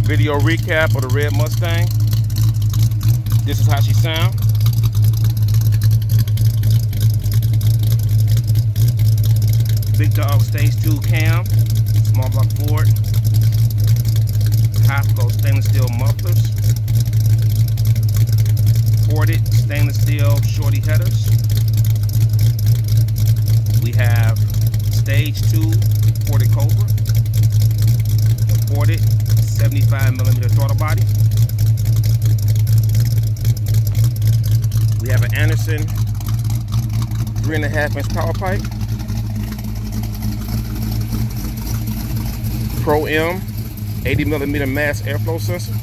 video recap of the red Mustang. This is how she sounds. Big dog stage 2 cam, small block Ford, half glow stainless steel mufflers, ported stainless steel shorty headers. We have stage 2 ported Cobra, ported 75mm throttle body. We have an Anderson 3.5-inch power pipe, ProM 80mm mass airflow sensor,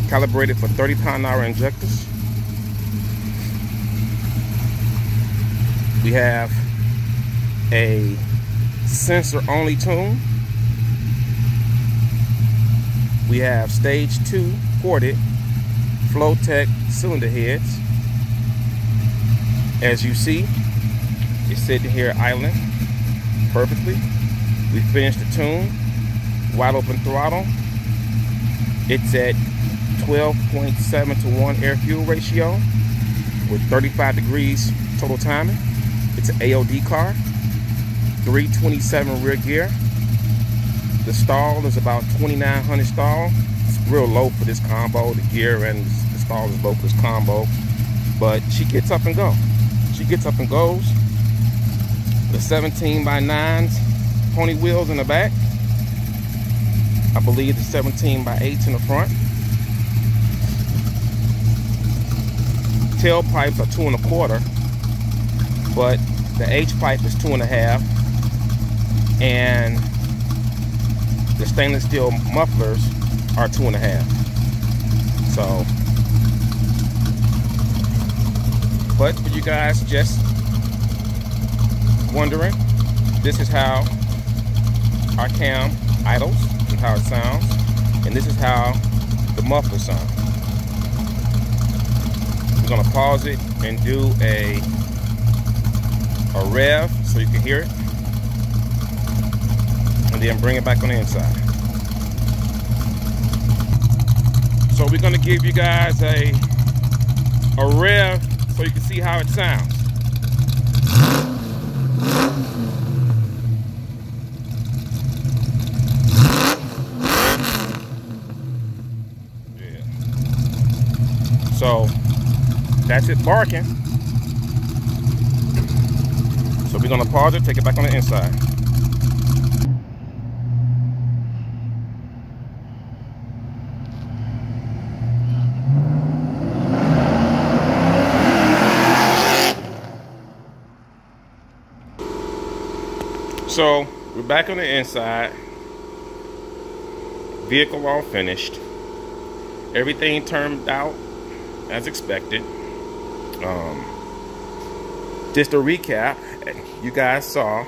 calibrated for 30-pound-an-hour injectors. We have a sensor-only tune. We have stage 2 ported Flotek cylinder heads. As you see, it's sitting here idling perfectly. We finished the tune, wide open throttle. It's at 12.7 to 1 air-fuel ratio with 35 degrees total timing. It's an AOD car, 327 rear gear. The stall is about 2,900 stall. It's real low for this combo. The gear and the stall is low for this combo, but she gets up and goes. She gets up and goes. The 17x9s pony wheels in the back. I believe the 17x8s in the front. Tailpipes are 2.25, but the H pipe is 2.5, and the stainless steel mufflers are 2.5. So, but for you guys just wondering, this is how our cam idles and how it sounds, and this is how the muffler sounds. We're gonna pause it and do a rev so you can hear it, and then bring it back on the inside. So we're gonna give you guys a rev so you can see how it sounds. Yeah. So that's it barking. So we're gonna pause it, take it back on the inside. So we're back on the inside. Vehicle all finished. Everything turned out as expected. Just a recap, you guys saw,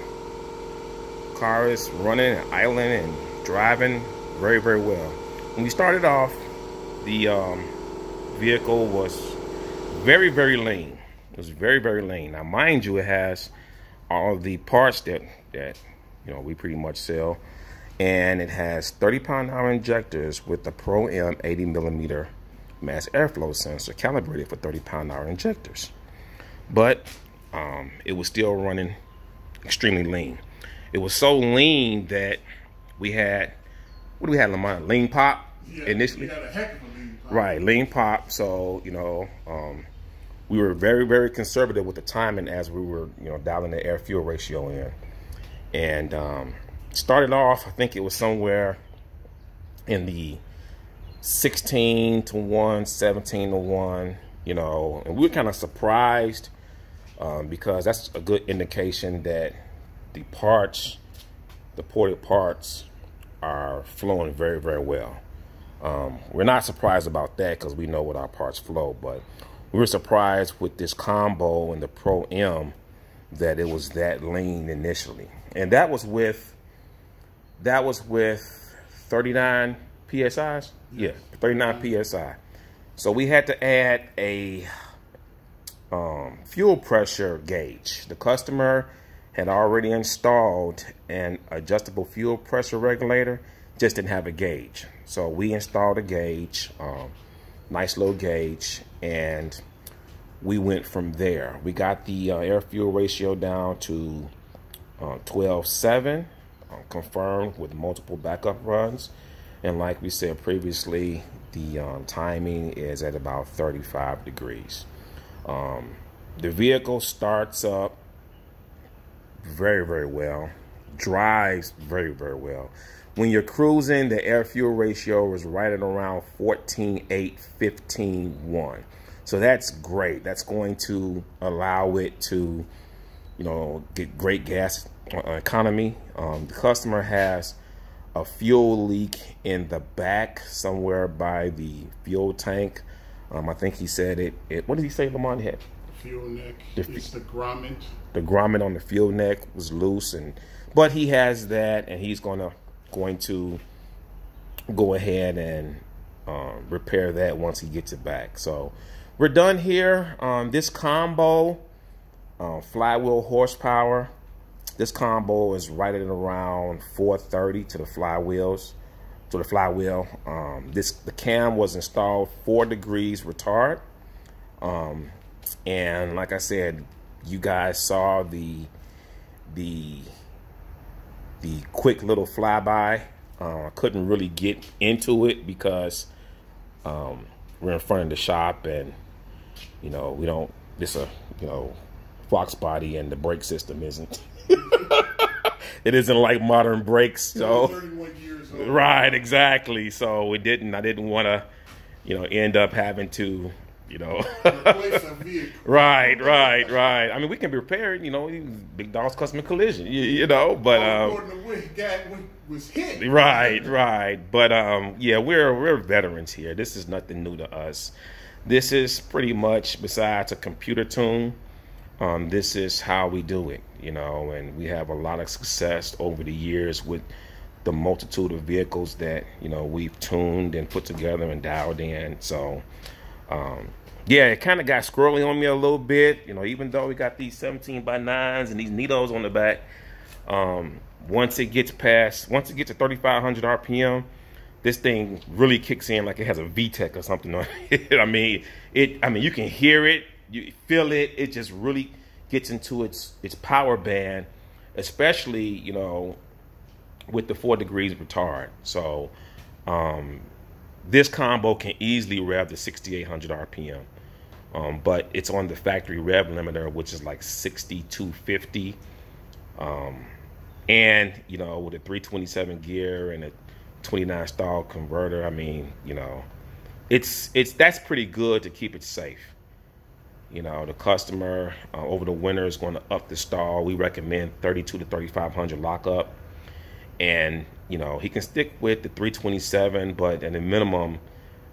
car is running and idling and driving very, very well. When we started off, the vehicle was very, very lean. It was very, very lean. Now, mind you, it has all of the parts that you know we pretty much sell, and it has 30-pound-an-hour injectors with the ProM 80mm mass airflow sensor calibrated for 30-pound-an-hour injectors. But it was still running extremely lean. It was so lean that we had, what do we have, Lamont? Lean pop, yeah, initially. We had a heck of a lean pop. Right, lean pop. So, you know, we were very, very conservative with the timing as we were, you know, dialing the air-fuel ratio in. And started off, I think it was somewhere in the 16 to 1, 17 to 1, you know, and we were kind of surprised because that's a good indication that the parts, the ported parts, are flowing very, very well. We're not surprised about that because we know what our parts flow, but we were surprised with this combo and the ProM that it was that lean initially. And that was with 39 PSIs? Yeah, 39 PSI. So we had to add a fuel pressure gauge. The customer had already installed an adjustable fuel pressure regulator just didn't have a gauge. So we installed a gauge, nice little gauge, and we went from there. We got the air-fuel ratio down to 12.7, confirmed with multiple backup runs. And like we said previously, the timing is at about 35 degrees. The vehicle starts up very, very well, drives very, very well. When you're cruising, the air-fuel ratio is right at around 14.8, 15.1. So that's great. That's going to allow it to, you know, get great gas economy. The customer has a fuel leak in the back somewhere by the fuel tank. I think he said it. What did he say, Lamont? Had fuel neck. It's the grommet. The grommet on the fuel neck was loose, but he has that, and he's going to go ahead and repair that once he gets it back. So we're done here. This combo, flywheel horsepower, this combo is right at around 430 to the flywheels, to the flywheel. The cam was installed 4 degrees retard. And like I said, you guys saw the quick little flyby. I couldn't really get into it because we're in front of the shop, and you know, we don't, this a, you know, Fox body, and the brake system isn't it isn't like modern brakes. So 31 years old. Right, exactly. So I didn't want to, you know, end up having to, you know, replace a vehicle. Right. I mean, we can be repaired, you know, big dog's custom collision, you know, but the guy was hit. Right. But yeah, we're veterans here. This is nothing new to us. This is pretty much, besides a computer tune, this is how we do it, you know, and we have a lot of success over the years with the multitude of vehicles that, you know, we've tuned and put together and dialed in. So yeah, it kind of got squirrely on me a little bit, you know, even though we got these 17x9s and these needles on the back. Once it gets to 3,500 RPM, this thing really kicks in like it has a VTEC or something on it. I mean, you can hear it, you feel it. It just really gets into its power band, especially, you know, with the 4 degrees retard. So this combo can easily rev to 6,800 RPM, but it's on the factory rev limiter, which is like 6,250. And you know, with a 327 gear and a 29 stall converter, I mean, you know, that's pretty good to keep it safe. You know, the customer over the winter is going to up the stall. We recommend 32 to 3,500 lockup, and you know, he can stick with the 327, but at a minimum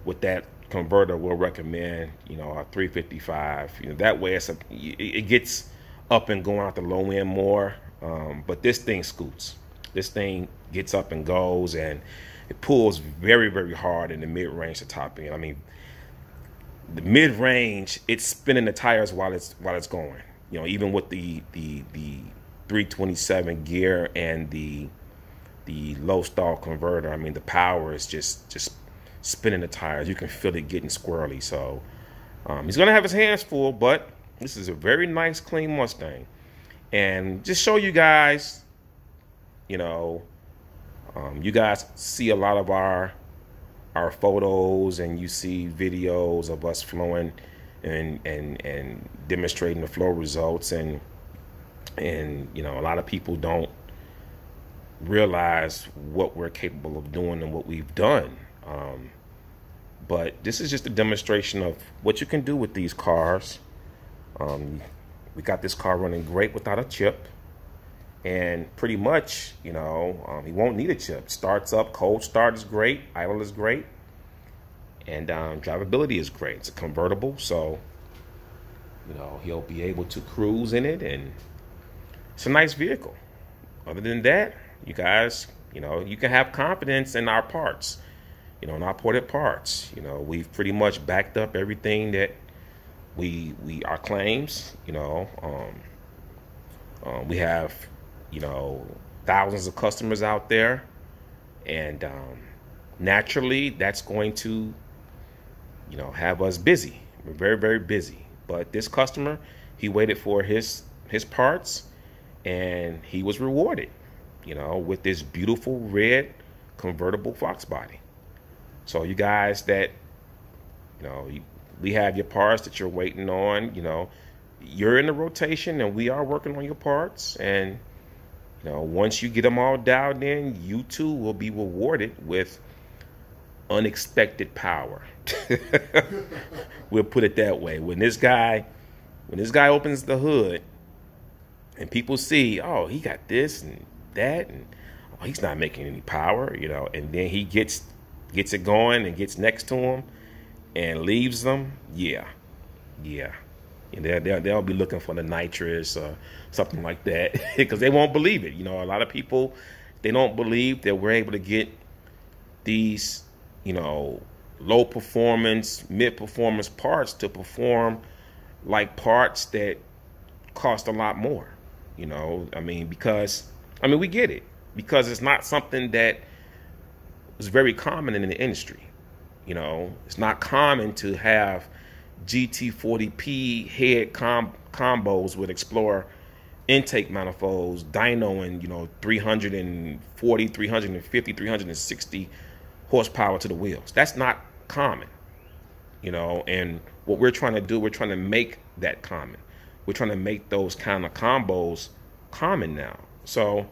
with that converter, we'll recommend, you know, a 355. You know, that way it gets up and going out the low end more. But this thing scoots. This thing gets up and goes, and it pulls very, very hard in the mid-range to top end. I mean, the mid-range, it's spinning the tires while it's going. You know, even with the 327 gear and the low stall converter, I mean, the power is just spinning the tires. You can feel it getting squirrely. So he's gonna have his hands full, but this is a very nice, clean Mustang. And just show you guys, you know, you guys see a lot of our photos, and you see videos of us flowing and demonstrating the flow results, and you know, a lot of people don't realize what we're capable of doing and what we've done. But this is just a demonstration of what you can do with these cars. We got this car running great without a chip, and pretty much, you know, he won't need a chip. Starts up, cold start is great, idle is great, and drivability is great. It's a convertible, so you know, he'll be able to cruise in it, and it's a nice vehicle. Other than that, you guys, you know, you can have confidence in our parts, you know, in our ported parts. You know, we've pretty much backed up everything that our claims. You know, we have, you know, thousands of customers out there, And naturally, that's going to, you know, have us busy. We're very, very busy. But this customer, he waited for his parts, and he was rewarded, you know, with this beautiful red convertible Fox body. So you guys that, you know, we have your parts that you're waiting on, you know, you're in the rotation and we are working on your parts. And, you know, once you get them all dialed in, you too will be rewarded with unexpected power. We'll put it that way. When this guy opens the hood and people see, oh, he got this and that, and oh, he's not making any power, you know, and then he gets it going and gets next to him and leaves them, yeah. And they'll be looking for the nitrous or something like that because they won't believe it. You know, a lot of people, they don't believe that we're able to get these, you know, low performance, mid performance parts to perform like parts that cost a lot more. You know, I mean, we get it, because it's not something that is very common in the industry. You know, it's not common to have GT40P head combos with Explorer intake manifolds, dynoing, you know, 340, 350, 360 horsepower to the wheels. That's not common, you know, and what we're trying to do, we're trying to make that common. We're trying to make those kind of combos common now. So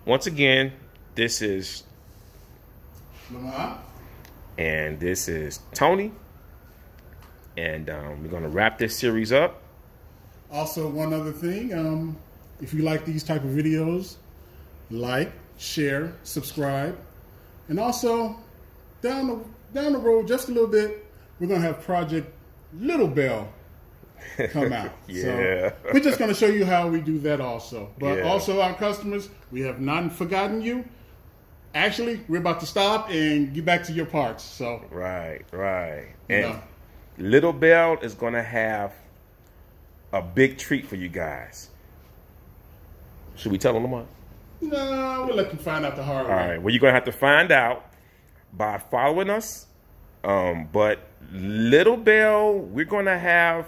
once again, this is Lamar. And this is Tony. And we're going to wrap this series up. Also, one other thing, if you like these type of videos, like, share, subscribe. And also, down the road just a little bit, we're going to have Project Little Bell come out. Yeah. So we're just going to show you how we do that also. But Yeah. also, our customers, we have not forgotten you. Actually, we're about to stop and get back to your parts. So Right. You And know. Little Bell is going to have a big treat for you guys. Should we tell them, Lamar? No, we'll let you find out the hard way. All right. Well, you're going to have to find out by following us. But Little Bell, we're going to have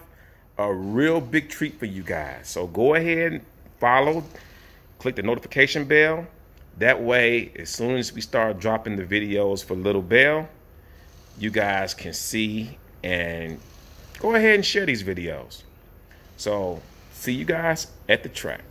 a real big treat for you guys. So go ahead and follow, click the notification bell. That way, as soon as we start dropping the videos for Little Bell, you guys can see and go ahead and share these videos. So see you guys at the track.